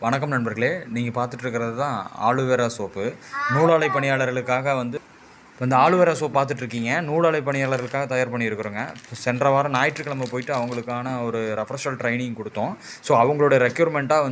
வணக்கம் நண்பர்களே, நீங்கள் பார்த்துட்டு இருக்கிறது தான் ஆலுவேரா சோப்பு. நூலாலை பணியாளர்களுக்காக இப்போ இந்த ஆலுவேரா சோப் பார்த்துட்ருக்கீங்க. நூலாலை பணியாளர்களுக்காக தயார் பண்ணியிருக்கிறோங்க. சென்ற வாரம் ஞாயிற்றுக்கிழமை போயிட்டு அவங்களுக்கான ஒரு ரெஃப்ரெஷல் ட்ரைனிங் கொடுத்தோம். ஸோ அவங்களோட ரெக்யூர்மெண்ட்டாக